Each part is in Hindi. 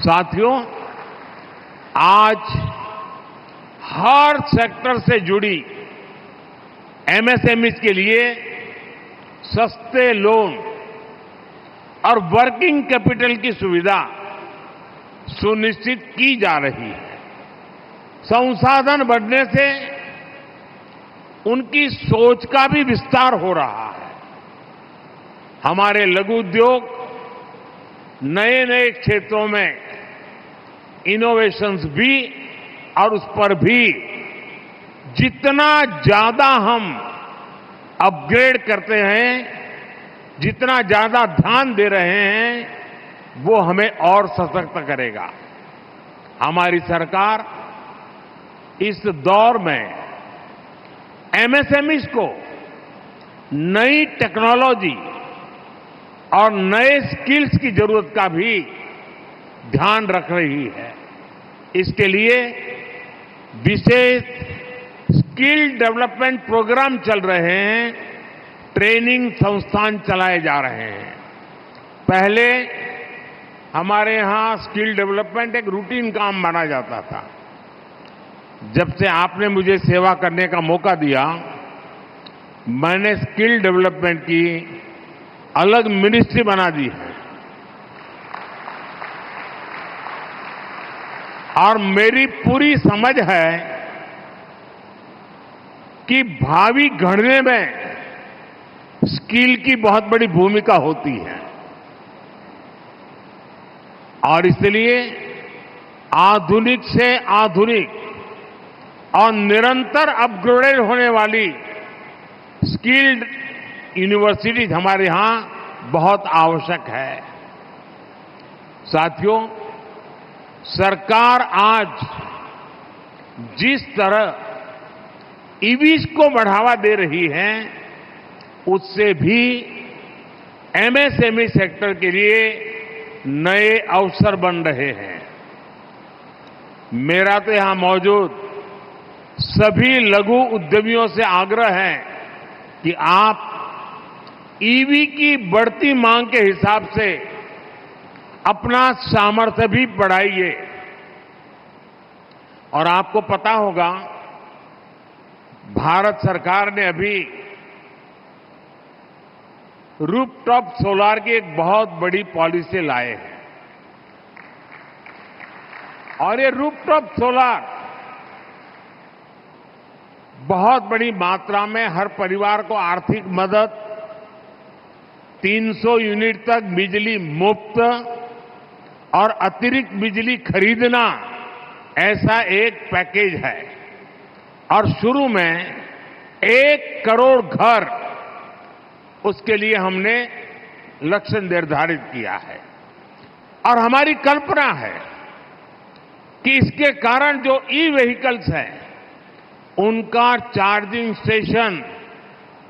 साथियों, आज हर सेक्टर से जुड़ी एमएसएमईज के लिए सस्ते लोन और वर्किंग कैपिटल की सुविधा सुनिश्चित की जा रही है। संसाधन बढ़ने से उनकी सोच का भी विस्तार हो रहा है। हमारे लघु उद्योग नए नए क्षेत्रों में इनोवेशंस भी और उस पर भी जितना ज्यादा हम अपग्रेड करते हैं, जितना ज्यादा ध्यान दे रहे हैं, वो हमें और सशक्त करेगा। हमारी सरकार इस दौर में एमएसएमईज को नई टेक्नोलॉजी और नए स्किल्स की जरूरत का भी ध्यान रख रही है। इसके लिए विशेष स्किल डेवलपमेंट प्रोग्राम चल रहे हैं, ट्रेनिंग संस्थान चलाए जा रहे हैं। पहले हमारे यहां स्किल डेवलपमेंट एक रूटीन काम माना जाता था। जब से आपने मुझे सेवा करने का मौका दिया, मैंने स्किल डेवलपमेंट की अलग मिनिस्ट्री बना दी है और मेरी पूरी समझ है कि भावी गढ़ने में स्किल की बहुत बड़ी भूमिका होती है और इसलिए आधुनिक से आधुनिक और निरंतर अपग्रेड होने वाली स्किल्ड यूनिवर्सिटीज हमारे यहां बहुत आवश्यक है। साथियों, सरकार आज जिस तरह ईवीज को बढ़ावा दे रही है, उससे भी एमएसएमई सेक्टर के लिए नए अवसर बन रहे हैं। मेरा तो यहां मौजूद सभी लघु उद्यमियों से आग्रह है कि आप ईवी की बढ़ती मांग के हिसाब से अपना सामर्थ्य भी बढ़ाइए। और आपको पता होगा, भारत सरकार ने अभी रूफटॉप सोलार की एक बहुत बड़ी पॉलिसी लाए है और ये रूफटॉप सोलार बहुत बड़ी मात्रा में हर परिवार को आर्थिक मदद, 300 यूनिट तक बिजली मुफ्त और अतिरिक्त बिजली खरीदना, ऐसा एक पैकेज है। और शुरू में 1 करोड़ घर, उसके लिए हमने लक्ष्य निर्धारित किया है और हमारी कल्पना है कि इसके कारण जो ई व्हीकल्स हैं, उनका चार्जिंग स्टेशन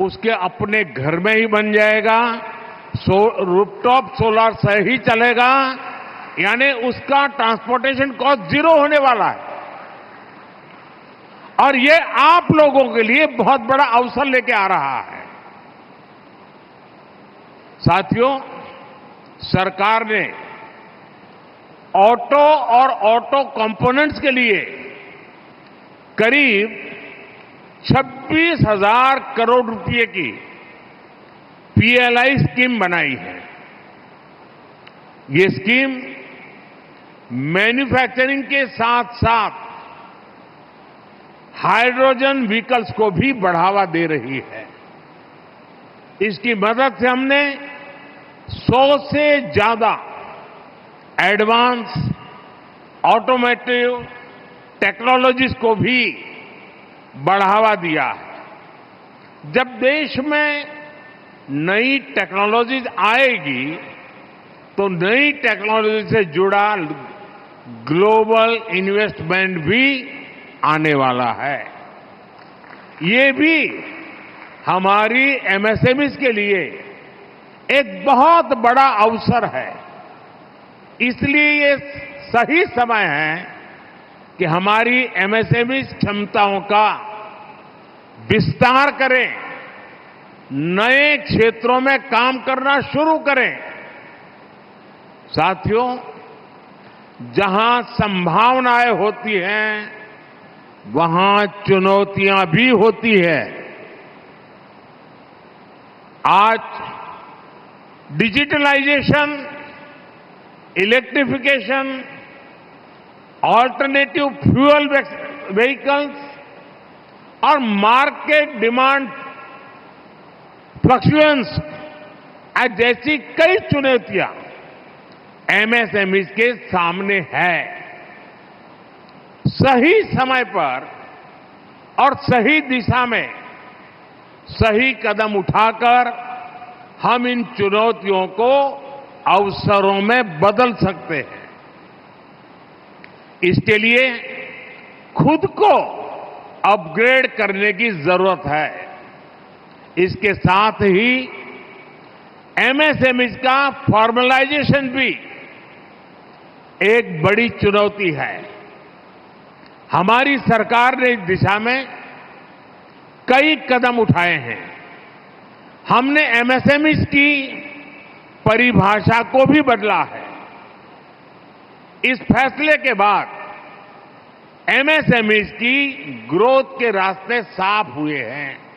उसके अपने घर में ही बन जाएगा, रूफटॉप सोलार से ही चलेगा, यानी उसका ट्रांसपोर्टेशन कॉस्ट 0 होने वाला है। और ये आप लोगों के लिए बहुत बड़ा अवसर लेके आ रहा है। साथियों, सरकार ने ऑटो और ऑटो कंपोनेंट्स के लिए करीब 26,000 करोड़ रुपए की पीएलआई स्कीम बनाई है। ये स्कीम मैन्युफैक्चरिंग के साथ साथ हाइड्रोजन व्हीकल्स को भी बढ़ावा दे रही है। इसकी मदद से हमने 100 से ज्यादा एडवांस ऑटोमेटिव टेक्नोलॉजीज को भी बढ़ावा दिया है। जब देश में नई टेक्नोलॉजीज आएगी तो नई टेक्नोलॉजी से जुड़ा ग्लोबल इन्वेस्टमेंट भी आने वाला है। ये भी हमारी एमएसएमईज के लिए एक बहुत बड़ा अवसर है। इसलिए ये सही समय है कि हमारी एमएसएमईज क्षमताओं का विस्तार करें, नए क्षेत्रों में काम करना शुरू करें। साथियों, जहां संभावनाएं होती हैं, वहां चुनौतियां भी होती है। आज digitalisation, electrification, alternative fuel vehicles और मार्केट डिमांड फ्लक्चुएंस जैसी कई चुनौतियां एमएसएमईज के सामने है। सही समय पर और सही दिशा में सही कदम उठाकर हम इन चुनौतियों को अवसरों में बदल सकते हैं। इसके लिए खुद को अपग्रेड करने की जरूरत है। इसके साथ ही एमएसएमईज का फॉर्मलाइजेशन भी एक बड़ी चुनौती है। हमारी सरकार ने इस दिशा में कई कदम उठाए हैं। हमने एमएसएमईज की परिभाषा को भी बदला है। इस फैसले के बाद एमएसएमईज की ग्रोथ के रास्ते साफ हुए हैं।